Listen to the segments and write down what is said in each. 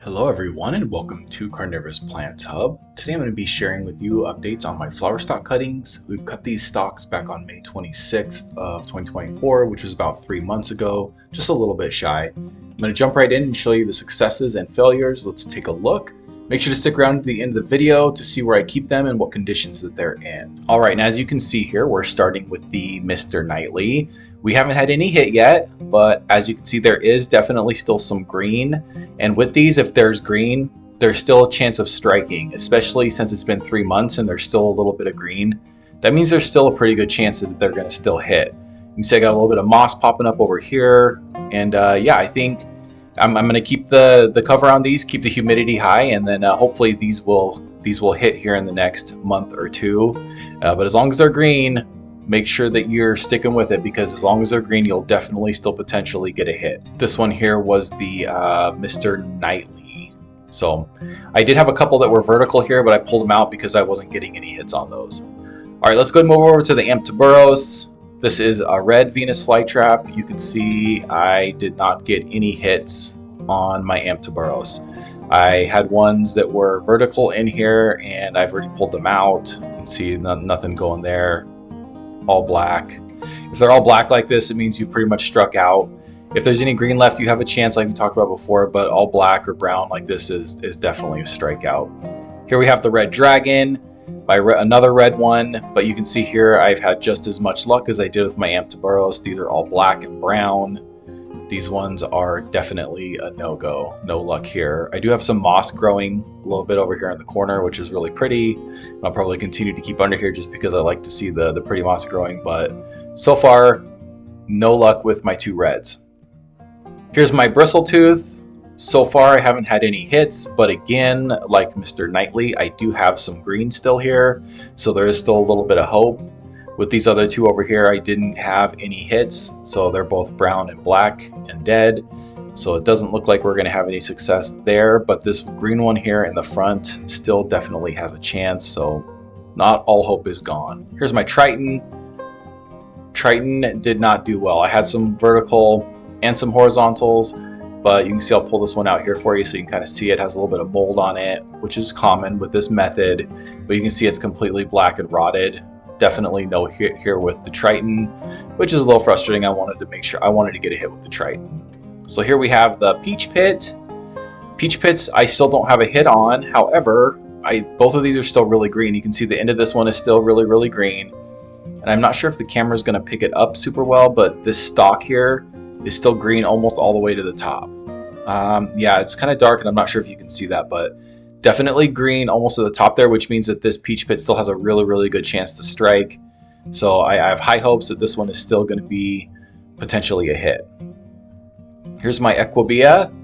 Hello everyone and welcome to Carnivorous Plant Hub. Today I'm going to be sharing with you updates on my flower stalk cuttings. We've cut these stalks back on May 26th of 2024, which was about 3 months ago, just a little bit shy. I'm going to jump right in and show you the successes and failures. Let's take a look. Make sure to stick around to the end of the video to see where I keep them and what conditions that they're in. Alright, and as you can see here, we're starting with the Mr. Nightly. We haven't had any hit yet, but as you can see, there is definitely still some green. And with these, if there's green, there's still a chance of striking, especially since it's been 3 months and there's still a little bit of green. That means there's still a pretty good chance that they're going to still hit. You can see I got a little bit of moss popping up over here. And yeah, I think I'm going to keep the cover on these, keep the humidity high, and then hopefully these will hit here in the next month or two. But as long as they're green, make sure that you're sticking with it, because as long as they're green, you'll definitely still potentially get a hit. This one here was the Mr. Nightly. So I did have a couple that were vertical here, but I pulled them out because I wasn't getting any hits on those. All right, let's go and move over to the Carnivorous. This is a red Venus flytrap. You can see I did not get any hits on my Carnivorous. I had ones that were vertical in here, and I've already pulled them out. You can see nothing going there. All black. If they're all black like this, it means you've pretty much struck out. If there's any green left, you have a chance, like we talked about before, but all black or brown like this is definitely a strikeout. Here we have the red dragon by another red one, but you can see here I've had just as much luck as I did with my Carnivorous. These are all black and brown. These ones are definitely a no-go. No luck here. I do have some moss growing a little bit over here in the corner, which is really pretty. I'll probably continue to keep under here just because I like to see the pretty moss growing, but so far, no luck with my two reds. Here's my bristletooth. So far, I haven't had any hits, but again, like Mr. Nightly, I do have some green still here, so there is still a little bit of hope. With these other two over here, I didn't have any hits, so they're both brown and black and dead. So it doesn't look like we're going to have any success there, but this green one here in the front still definitely has a chance, so not all hope is gone. Here's my Triton. Triton did not do well. I had some vertical and some horizontals, but you can see I'll pull this one out here for you so you can kind of see it has a little bit of mold on it, which is common with this method, but you can see it's completely black and rotted. Definitely no hit here with the Triton, which is a little frustrating. I wanted to get a hit with the Triton. So here we have the Peach Pit. Peach Pits I still don't have a hit on. However, both of these are still really green. You can see the end of this one is still really green. And I'm not sure if the camera is going to pick it up super well, but this stalk here is still green almost all the way to the top. Yeah, it's kind of dark and I'm not sure if you can see that, but definitely green almost to the top there, which means that this Peach Pit still has a really good chance to strike. So I have high hopes that this one is still going to be potentially a hit. Here's my Equibea.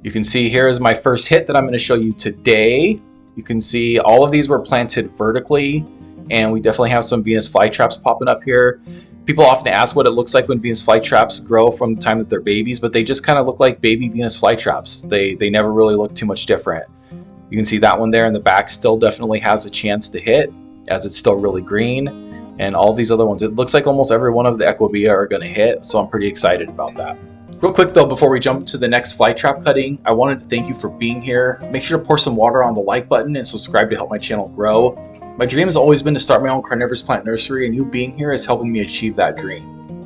You can see here is my first hit that I'm going to show you today. You can see all of these were planted vertically, and we definitely have some Venus flytraps popping up here. People often ask what it looks like when Venus flytraps grow from the time that they're babies, but they just kind of look like baby Venus flytraps. They never really look too much different. You can see that one there in the back still definitely has a chance to hit, as it's still really green. And all these other ones, it looks like almost every one of the Equibea are going to hit, so I'm pretty excited about that. Real quick though, before we jump to the next flytrap cutting, I wanted to thank you for being here. Make sure to pour some water on the like button and subscribe to help my channel grow. My dream has always been to start my own carnivorous plant nursery, and you being here is helping me achieve that dream.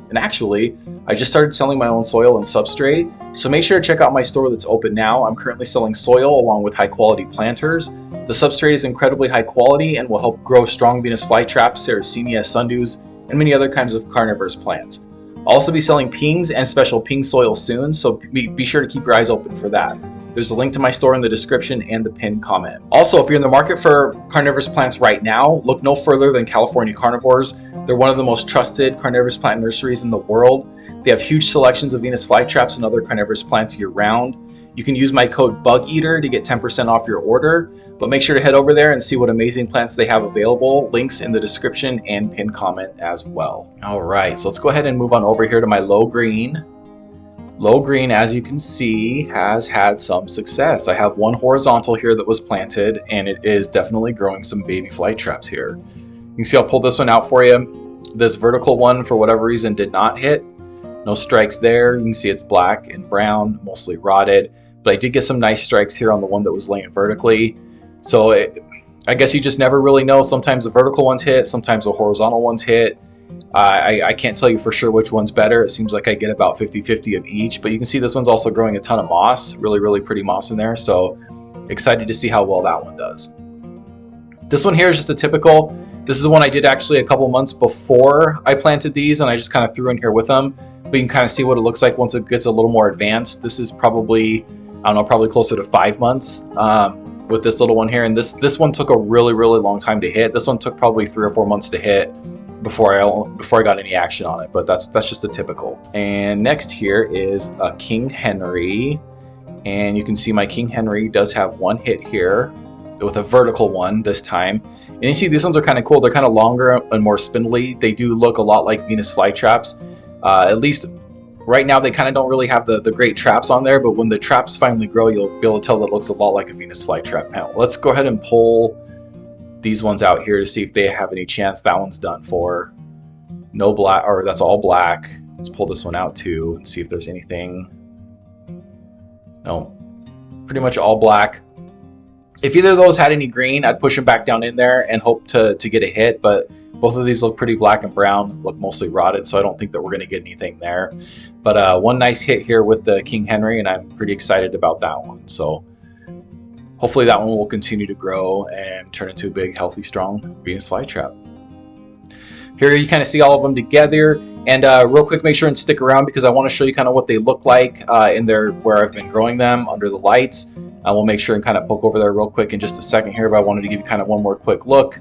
And actually, I just started selling my own soil and substrate, so make sure to check out my store that's open now. I'm currently selling soil along with high quality planters. The substrate is incredibly high quality and will help grow strong Venus flytraps, Sarracenia, sundews, and many other kinds of carnivorous plants. I'll also be selling pings and special ping soil soon, so be sure to keep your eyes open for that. There's a link to my store in the description and the pinned comment. Also, if you're in the market for carnivorous plants right now, look no further than California Carnivores. They're one of the most trusted carnivorous plant nurseries in the world. They have huge selections of Venus flytraps and other carnivorous plants year-round. You can use my code BUGEATER to get 10% off your order, but make sure to head over there and see what amazing plants they have available. Links in the description and pinned comment as well. All right, so let's go ahead and move on over here to my low green. Low green, as you can see, has had some success. I have one horizontal here that was planted, and it is definitely growing some baby flytraps here. You can see I'll pull this one out for you. This vertical one, for whatever reason, did not hit. No strikes there. You can see it's black and brown, mostly rotted. but I did get some nice strikes here on the one that was laying vertically. So I guess you just never really know. Sometimes the vertical ones hit, sometimes the horizontal ones hit. I can't tell you for sure which one's better. It seems like I get about 50-50 of each, but you can see this one's also growing a ton of moss, really pretty moss in there. So excited to see how well that one does. This one here is just a typical. This is the one I did actually a couple months before I planted these, and I just kind of threw in here with them. But you can kind of see what it looks like once it gets a little more advanced. This is probably, I don't know, probably closer to 5 months with this little one here. And this one took a really long time to hit. This one took probably 3 or 4 months to hit before I got any action on it. But that's just a typical. And next here is a King Henry, and you can see my King Henry does have one hit here with a vertical one this time. And you see these ones are kind of cool. They're kind of longer and more spindly. They do look a lot like Venus flytraps. At least right now they kind of don't really have the great traps on there, but when the traps finally grow, you'll be able to tell that it looks a lot like a Venus flytrap panel. Let's go ahead and pull these ones out here to see if they have any chance. That one's done for. No black, or that's all black. Let's pull this one out too and see if there's anything. No, pretty much all black. If either of those had any green, I'd push them back down in there and hope to get a hit, but both of these look pretty black and brown, look mostly rotted, so I don't think that we're going to get anything there. But one nice hit here with the King Henry, and I'm pretty excited about that one. So hopefully that one will continue to grow and turn into a big, healthy, strong Venus flytrap. Here you kind of see all of them together, and real quick, make sure and stick around because I want to show you kind of what they look like in there where I've been growing them under the lights. We'll make sure and kind of poke over there real quick in just a second here, but I wanted to give you kind of one more quick look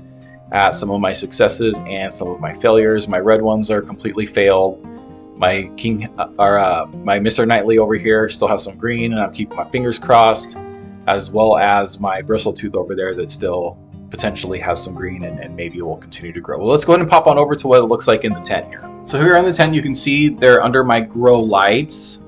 at some of my successes and some of my failures. My red ones are completely failed. My my Mr. Knightley over here still has some green, and I'm keeping my fingers crossed, as well as my bristletooth over there that still potentially has some green and maybe it will continue to grow. Well, let's go ahead and pop on over to what it looks like in the tent here. So here in the tent, you can see they're under my grow lights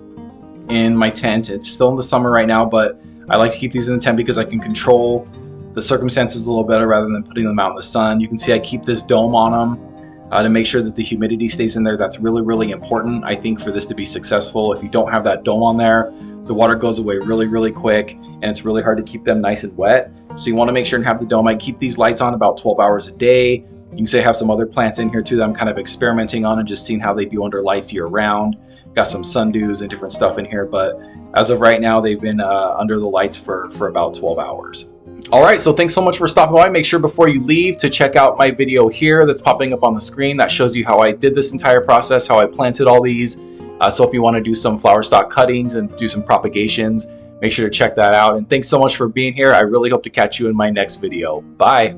in my tent. It's still in the summer right now, but I like to keep these in the tent because I can control the circumstances a little better rather than putting them out in the sun. You can see I keep this dome on them to make sure that the humidity stays in there. That's really important, I think, for this to be successful. If you don't have that dome on there, the water goes away really quick, and it's really hard to keep them nice and wet. So you want to make sure and have the dome. I keep these lights on about 12 hours a day. You can see I have some other plants in here too that I'm kind of experimenting on and just seeing how they do under lights year round. Got some sundews and different stuff in here, but as of right now, they've been under the lights for about 12 hours. All right, so thanks so much for stopping by. Make sure before you leave to check out my video here that's popping up on the screen. That shows you how I did this entire process, how I planted all these. So if you want to do some flower stock cuttings and do some propagations, make sure to check that out. And thanks so much for being here. I really hope to catch you in my next video. Bye.